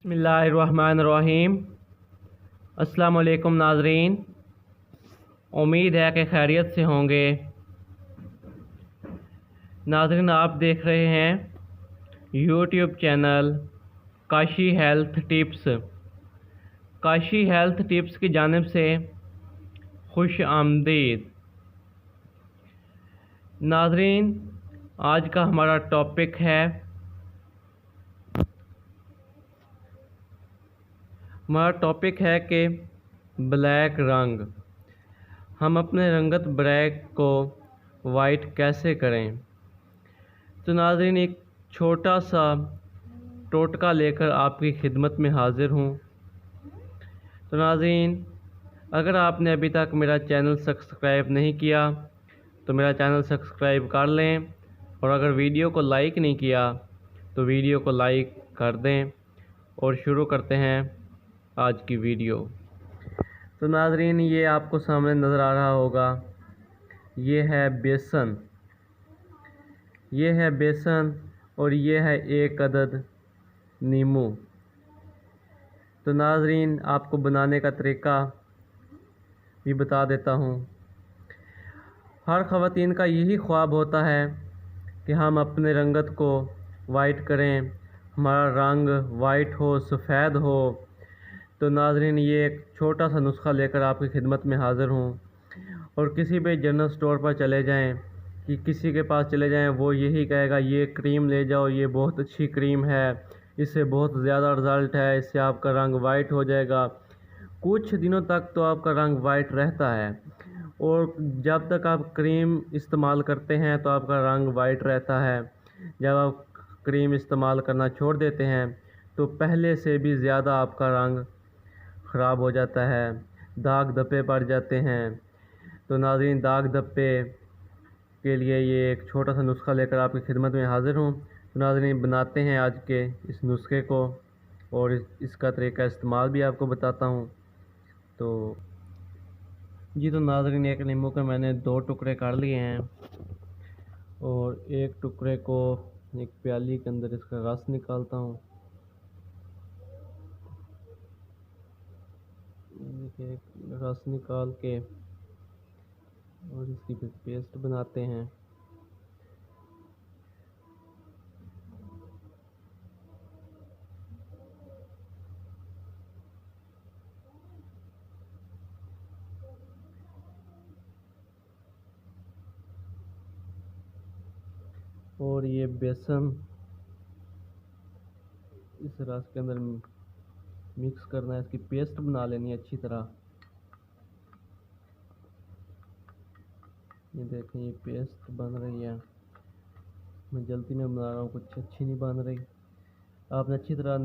बिस्मिल्लाहिर्रहमानिर्रहीम। अस्सलाम वालेकुम नाज़रीन, उम्मीद है कि खैरियत से होंगे। नाज़रीन, आप देख रहे हैं YouTube channel Kashi health tips. Kashi health tips की जानिब से खुश आमदीद। नाज़रीन, आज का हमारा टॉपिक है कि ब्लैक रंग। हम अपने रंगत ब्लैक को वाइट कैसे करें। तो नाज़रीन, एक छोटा सा टोटका लेकर आपकी खिदमत में हाज़िर हूँ। तो नाज़रीन, अगर आपने अभी तक मेरा चैनल सब्सक्राइब नहीं किया तो मेरा चैनल सब्सक्राइब कर लें, और अगर वीडियो को लाइक नहीं किया तो वीडियो को लाइक कर दें। और शुरू करते हैं आज की वीडियो। तो नाज़रीन, ये आपको सामने नज़र आ रहा होगा, ये है बेसन। और ये है एक अदद नींबू। तो नाज़रीन, आपको बनाने का तरीका भी बता देता हूँ। हर ख़वातीन का यही ख्वाब होता है कि हम अपने रंगत को वाइट करें, हमारा रंग वाइट हो, सफ़ेद हो। तो नाज़रीन, ये एक छोटा सा नुस्खा लेकर आपकी खिदमत में हाज़िर हूँ। और किसी भी जनरल स्टोर पर चले जाएं, कि किसी के पास चले जाएं, वो यही कहेगा ये क्रीम ले जाओ, ये बहुत अच्छी क्रीम है, इससे बहुत ज़्यादा रिज़ल्ट है, इससे आपका रंग वाइट हो जाएगा। कुछ दिनों तक तो आपका रंग वाइट रहता है, और जब तक आप क्रीम इस्तेमाल करते हैं तो आपका रंग वाइट रहता है। जब आप क्रीम इस्तेमाल करना छोड़ देते हैं तो पहले से भी ज़्यादा आपका रंग ख़राब हो जाता है, दाग धब्बे पड़ जाते हैं। तो नाज़रीन, दाग धब्बे के लिए ये एक छोटा सा नुस्खा लेकर आपकी खिदमत में हाज़िर हूँ। तो नाज़रीन, बनाते हैं आज के इस नुस्खे को, और इसका तरीका इस्तेमाल भी आपको बताता हूँ। तो नाज़रीन, एक नींबू के मैंने 2 टुकड़े कर लिए हैं, और एक टुकड़े को एक प्याली के अंदर इसका रस निकालता हूँ। देखिए, रस निकाल के और इसकी फिर पेस्ट बनाते हैं। और ये बेसन इस रस के अंदर मिक्स करना है, इसकी पेस्ट बना लेनी है अच्छी तरह। ये देखें, ये पेस्ट बन रही है। मैं जल्दी में बना रहा हूँ, कुछ अच्छी नहीं बन रही। आपने अच्छी तरह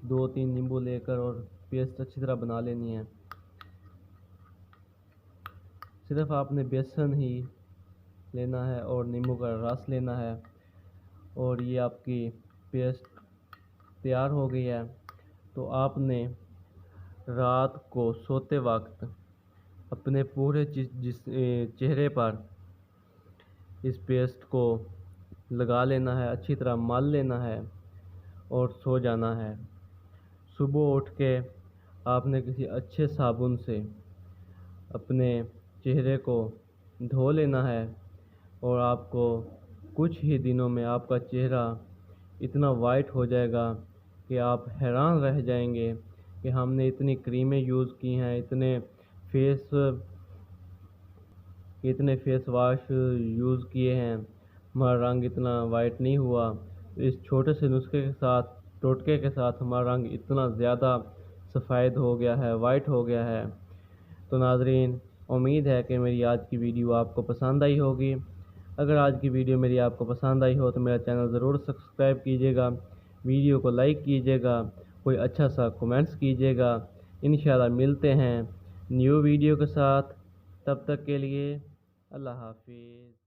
2-3 नींबू लेकर और पेस्ट अच्छी तरह बना लेनी है। सिर्फ आपने बेसन ही लेना है और नींबू का रस लेना है, और ये आपकी पेस्ट तैयार हो गई है। तो आपने रात को सोते वक्त अपने पूरे चेहरे पर इस पेस्ट को लगा लेना है, अच्छी तरह मल लेना है और सो जाना है। सुबह उठ के आपने किसी अच्छे साबुन से अपने चेहरे को धो लेना है, और आपको कुछ ही दिनों में आपका चेहरा इतना वाइट हो जाएगा कि आप हैरान रह जाएंगे कि हमने इतनी क्रीमें यूज़ की हैं, इतने फेस वाश यूज़ किए हैं, हमारा रंग इतना वाइट नहीं हुआ। इस छोटे से नुस्खे के साथ, टोटके के साथ हमारा रंग इतना ज़्यादा सफ़ेद हो गया है, वाइट हो गया है। तो नाज़रीन, उम्मीद है कि मेरी आज की वीडियो आपको पसंद आई होगी। अगर आज की वीडियो मेरी आपको पसंद आई हो तो मेरा चैनल ज़रूर सब्सक्राइब कीजिएगा, वीडियो को लाइक कीजिएगा, कोई अच्छा सा कमेंट्स कीजिएगा। इंशाल्लाह मिलते हैं न्यू वीडियो के साथ। तब तक के लिए अल्लाह हाफिज़।